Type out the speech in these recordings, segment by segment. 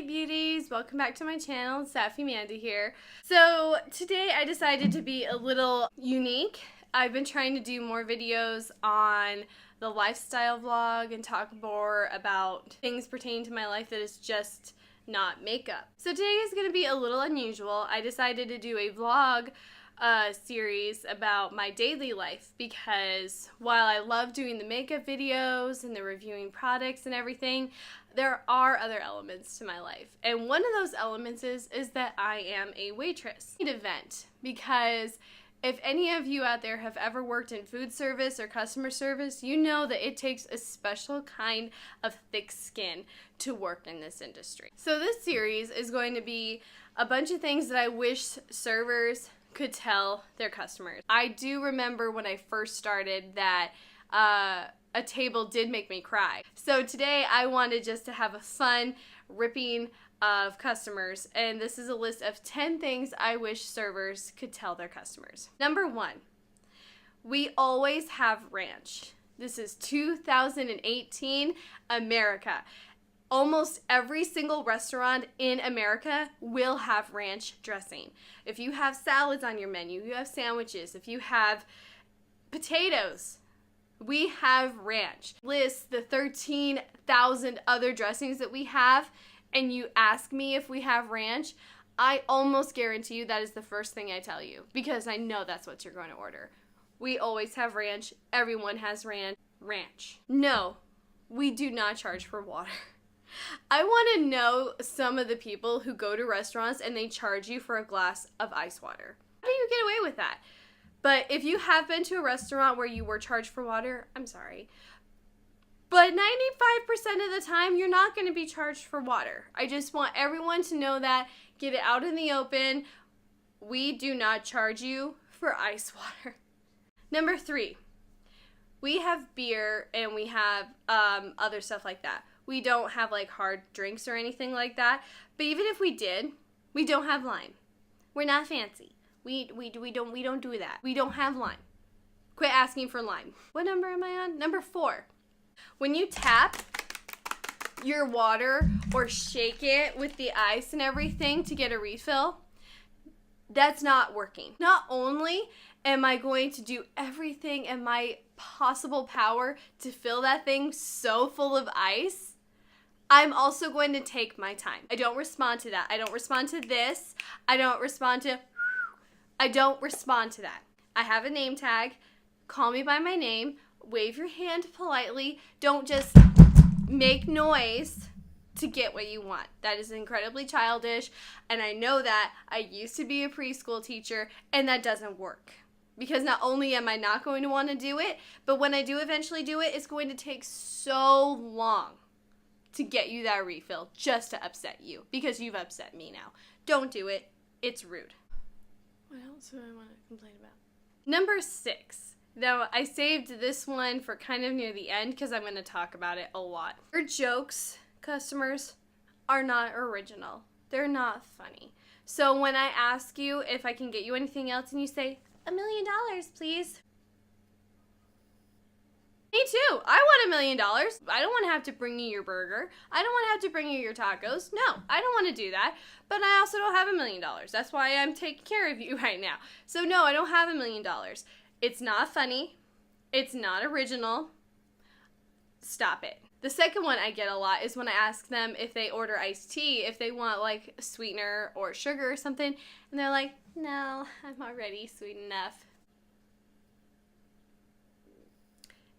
beauties, welcome back to my channel. Safi Manda here. So today I decided to be a little unique. I've been trying to do more videos on the lifestyle vlog and talk more about things pertaining to my life that is just not makeup. So today is going to be a little unusual. I decided to do a vlog series about my daily life because while I love doing the makeup videos and the reviewing products and everything, there are other elements to my life. And one of those elements is that I am a waitress. Event, because if any of you out there have ever worked in food service or customer service, you know that it takes a special kind of thick skin to work in this industry. So this series is going to be a bunch of things that I wish servers could tell their customers. I do remember when I first started that a table did make me cry. So today I wanted just to have a fun ripping of customers, and this is a list of 10 things I wish servers could tell their customers. Number 1, we always have ranch. This is 2018 America. Almost every single restaurant in America will have ranch dressing. If you have salads on your menu, you have sandwiches, if you have potatoes, we have ranch. List the 13,000 other dressings that we have, and you ask me if we have ranch, I almost guarantee you that is the first thing I tell you, because I know that's what you're going to order. We always have ranch. Everyone has ranch. No, we do not charge for water. I want to know some of the people who go to restaurants and they charge you for a glass of ice water. How do you get away with that? But if you have been to a restaurant where you were charged for water, I'm sorry. But 95% of the time, you're not going to be charged for water. I just want everyone to know that. Get it out in the open. We do not charge you for ice water. Number 3, we have beer and we have other stuff like that. We don't have like hard drinks or anything like that. But even if we did, we don't have lime. We're not fancy. We don't do that. We don't have lime. Quit asking for lime. What number am I on? Number 4. When you tap your water or shake it with the ice and everything to get a refill, that's not working. Not only am I going to do everything in my possible power to fill that thing so full of ice, I'm also going to take my time. I don't respond to that. I don't respond to this. I don't respond to that. I have a name tag. Call me by my name. Wave your hand politely. Don't just make noise to get what you want. That is incredibly childish, and I know that. I used to be a preschool teacher, and that doesn't work. Because not only am I not going to want to do it, but when I do eventually do it, it's going to take so long to get you that refill just to upset you, because you've upset me now. Don't do it. It's rude. What else do I want to complain about? Number 6. Now, I saved this one for kind of near the end because I'm going to talk about it a lot. Your jokes, customers, are not original. They're not funny. So when I ask you if I can get you anything else and you say, $1 million, please. Me too. I want $1 million. I don't want to have to bring you your burger. I don't want to have to bring you your tacos. No, I don't want to do that. But I also don't have $1 million. That's why I'm taking care of you right now. So no, I don't have $1 million. It's not funny. It's not original. Stop it. The second one I get a lot is when I ask them if they order iced tea, if they want like a sweetener or sugar or something, and they're like, no, I'm already sweet enough.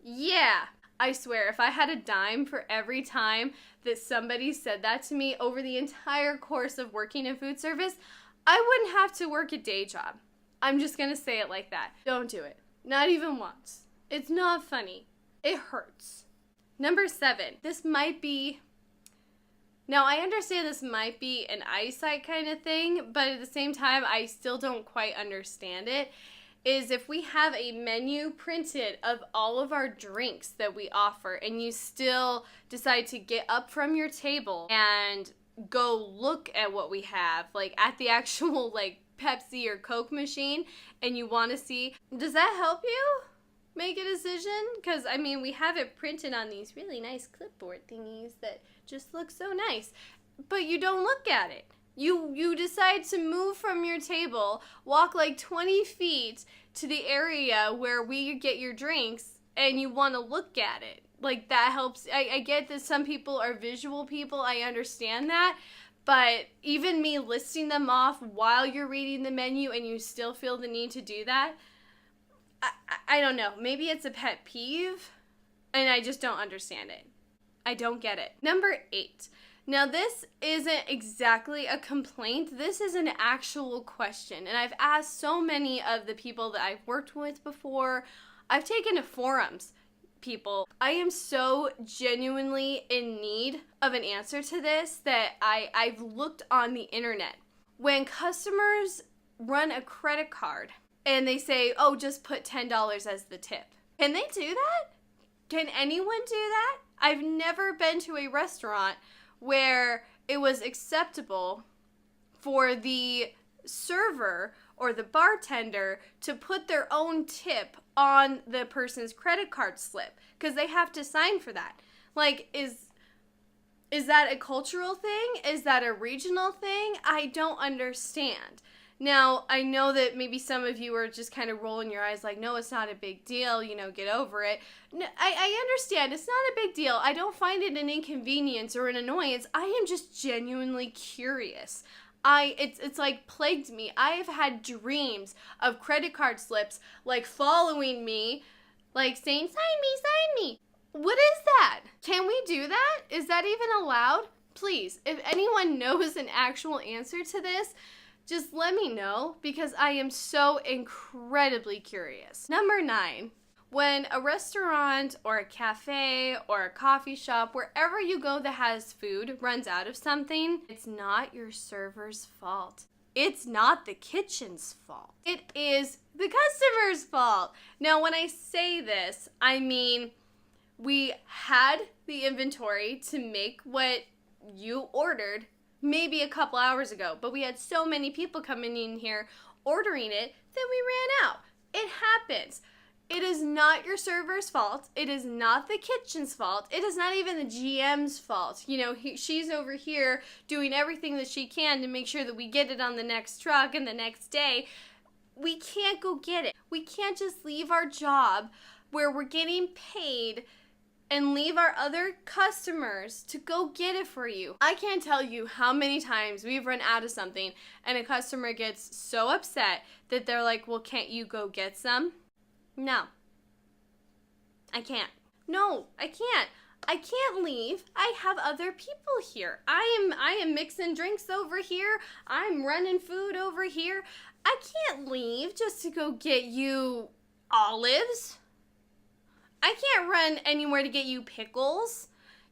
Yeah, I swear, if I had a dime for every time that somebody said that to me over the entire course of working in food service, I wouldn't have to work a day job. I'm just gonna say it like that. Don't do it. Not even once. It's not funny. It hurts. Number 7. This might be... Now, I understand this might be an eyesight kind of thing, but at the same time, I still don't quite understand it. Is if we have a menu printed of all of our drinks that we offer and you still decide to get up from your table and go look at what we have, like at the actual like Pepsi or Coke machine, and you want to see, does that help you make a decision? Because I mean, we have it printed on these really nice clipboard thingies that just look so nice. but you don't look at it. You decide to move from your table, walk like 20 feet to the area where we get your drinks, and you want to look at it. Like, that helps. I get that some people are visual people. I understand that. But even me listing them off while you're reading the menu and you still feel the need to do that, I don't know. Maybe it's a pet peeve, and I just don't understand it. I don't get it. Number 8. Now, this isn't exactly a complaint. This is an actual question. And I've asked so many of the people that I've worked with before. I've taken to forums, people. I am so genuinely in need of an answer to this that I've looked on the internet. When customers run a credit card and they say, oh, just put $10 as the tip. Can they do that? Can anyone do that? I've never been to a restaurant where it was acceptable for the server or the bartender to put their own tip on the person's credit card slip, because they have to sign for that. Like, is that a cultural thing? Is that a regional thing? I don't understand. Now, I know that maybe some of you are just kind of rolling your eyes like, no, it's not a big deal, get over it. No, I understand, it's not a big deal. I don't find it an inconvenience or an annoyance. I am just genuinely curious. It's like plagued me. I have had dreams of credit card slips like following me, like saying, sign me. What is that? Can we do that? Is that even allowed? Please, if anyone knows an actual answer to this, just let me know, because I am so incredibly curious. Number 9, when a restaurant or a cafe or a coffee shop, wherever you go that has food, runs out of something, it's not your server's fault. It's not the kitchen's fault. It is the customer's fault. Now, when I say this, I mean we had the inventory to make what you ordered maybe a couple hours ago, but we had so many people coming in here ordering it that we ran out. It happens. It is not your server's fault. It is not the kitchen's fault. It is not even the GM's fault. She's over here doing everything that she can to make sure that we get it on the next truck and the next day. We can't go get it. We can't just leave our job where we're getting paid and leave our other customers to go get it for you. I can't tell you how many times we've run out of something and a customer gets so upset that they're like, well, can't you go get some? No. I can't. No, I can't. I can't leave. I have other people here. I am mixing drinks over here. I'm running food over here. I can't leave just to go get you olives. I can't run anywhere to get you pickles.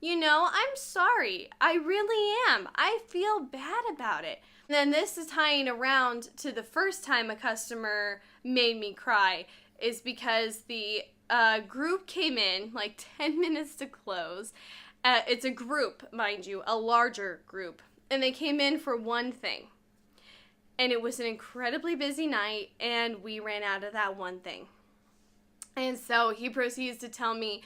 I'm sorry. I really am. I feel bad about it. And then this is tying around to the first time a customer made me cry, is because the group came in like 10 minutes to close. It's a group, mind you, a larger group. And they came in for one thing. And it was an incredibly busy night, and we ran out of that one thing. And so he proceeds to tell me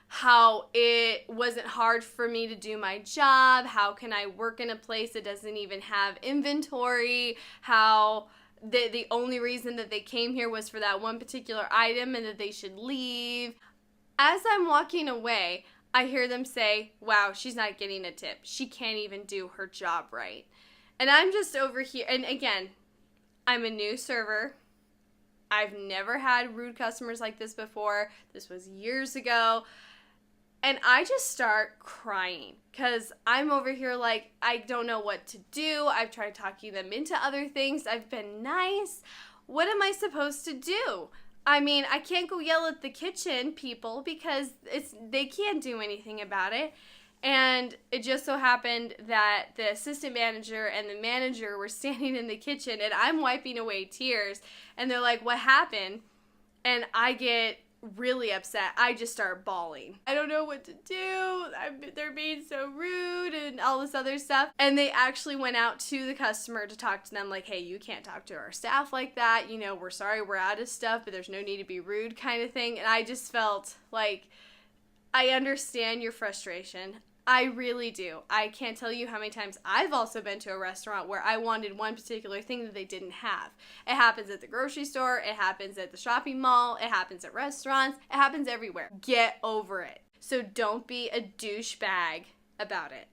how it wasn't hard for me to do my job, how can I work in a place that doesn't even have inventory, how the only reason that they came here was for that one particular item and that they should leave. As I'm walking away, I hear them say, wow, she's not getting a tip. She can't even do her job right. And I'm just over here, and again, I'm a new server. I've never had rude customers like this before. This was years ago. And I just start crying because I'm over here like, I don't know what to do. I've tried talking them into other things. I've been nice. What am I supposed to do? I mean, I can't go yell at the kitchen people because they can't do anything about it. And it just so happened that the assistant manager and the manager were standing in the kitchen, and I'm wiping away tears, and they're like, what happened? And I get really upset. I just start bawling. I don't know what to do. They're being so rude and all this other stuff. And they actually went out to the customer to talk to them like, hey, you can't talk to our staff like that. We're sorry we're out of stuff, but there's no need to be rude kind of thing. And I just felt like, I understand your frustration. I really do. I can't tell you how many times I've also been to a restaurant where I wanted one particular thing that they didn't have. It happens at the grocery store, it happens at the shopping mall, it happens at restaurants, it happens everywhere. Get over it. So don't be a douchebag about it.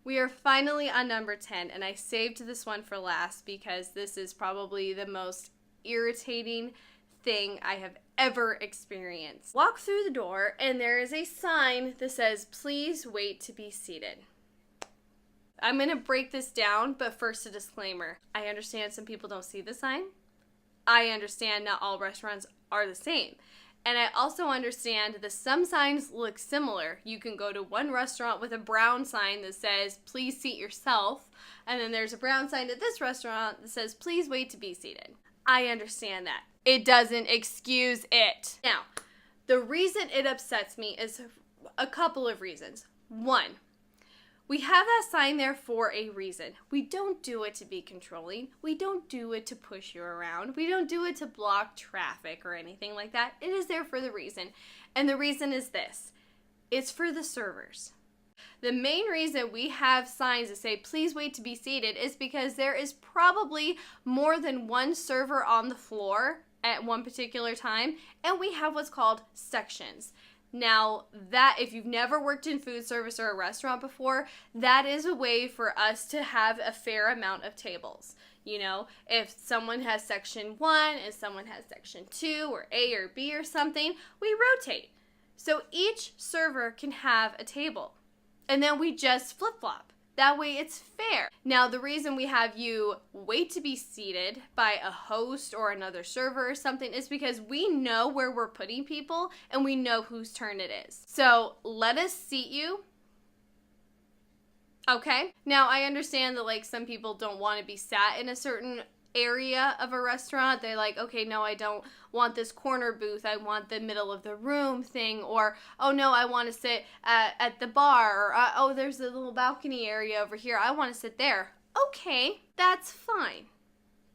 We are finally on number 10, and I saved this one for last because this is probably the most irritating thing I have ever experienced. Walk through the door and there is a sign that says, "Please wait to be seated." I'm going to break this down, but first a disclaimer. I understand some people don't see the sign. I understand not all restaurants are the same. And I also understand that some signs look similar. You can go to one restaurant with a brown sign that says, "Please seat yourself." And then there's a brown sign at this restaurant that says, "Please wait to be seated." I understand that. It doesn't excuse it. Now, the reason it upsets me is a couple of reasons. One, we have that sign there for a reason. We don't do it to be controlling. We don't do it to push you around. We don't do it to block traffic or anything like that. It is there for the reason. And the reason is this. It's for the servers. The main reason we have signs that say, "Please wait to be seated," is because there is probably more than one server on the floor at one particular time, and we have what's called sections. Now, that, if you've never worked in food service or a restaurant before, that is a way for us to have a fair amount of tables. You know, if someone has section 1 and someone has section 2 or A or B or something, we rotate. So each server can have a table. And then we just flip-flop. That way it's fair. Now, the reason we have you wait to be seated by a host or another server or something is because we know where we're putting people and we know whose turn it is. So let us seat you. Okay? Now, I understand that like some people don't want to be sat in a certain area of a restaurant. They're like, okay, no, I don't want this corner booth. I want the middle of the room thing. Or, oh no, I want to sit at the bar. Or, oh, there's a little balcony area over here. I want to sit there. Okay, that's fine.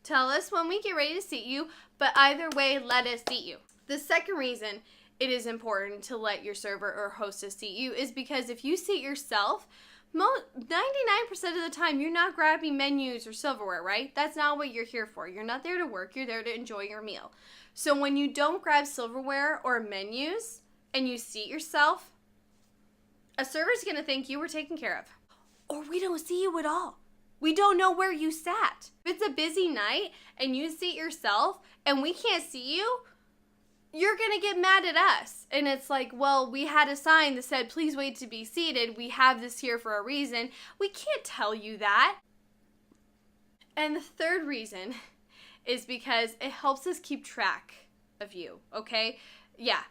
Tell us when we get ready to seat you, but either way, let us seat you. The second reason it is important to let your server or hostess seat you is because if you seat yourself, 99% of the time, you're not grabbing menus or silverware, right? That's not what you're here for. You're not there to work. You're there to enjoy your meal. So when you don't grab silverware or menus and you seat yourself, a server's going to think you were taken care of. Or we don't see you at all. We don't know where you sat. If it's a busy night and you seat yourself and we can't see you, you're going to get mad at us. And it's like, well, we had a sign that said, "Please wait to be seated. We have this here for a reason." We can't tell you that. And the third reason is because it helps us keep track of you, okay? Yeah,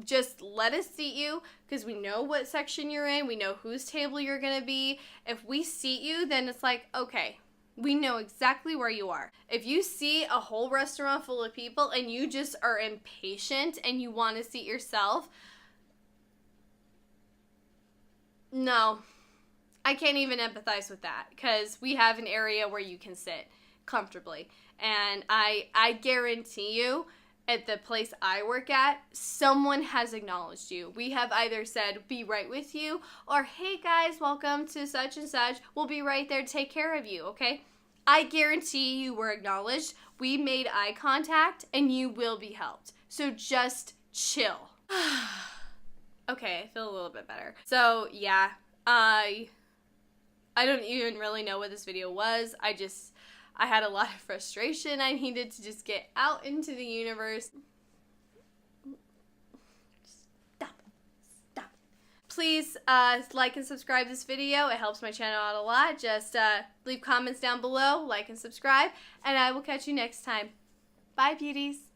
just let us seat you because we know what section you're in. We know whose table you're going to be. If we seat you, then it's like, okay, we know exactly where you are. If you see a whole restaurant full of people and you just are impatient and you want to seat yourself, no, I can't even empathize with that because we have an area where you can sit comfortably. And I guarantee you, at the place I work at, someone has acknowledged you. We have either said, "Be right with you," or, "Hey guys, welcome to such and such. We'll be right there to take care of you," okay? I guarantee you were acknowledged. We made eye contact and you will be helped. So just chill. Okay, I feel a little bit better. So yeah, I don't even really know what this video was. I had a lot of frustration I needed to just get out into the universe. Stop. Please like and subscribe this video. It helps my channel out a lot. Just leave comments down below, like and subscribe, and I will catch you next time. Bye, beauties.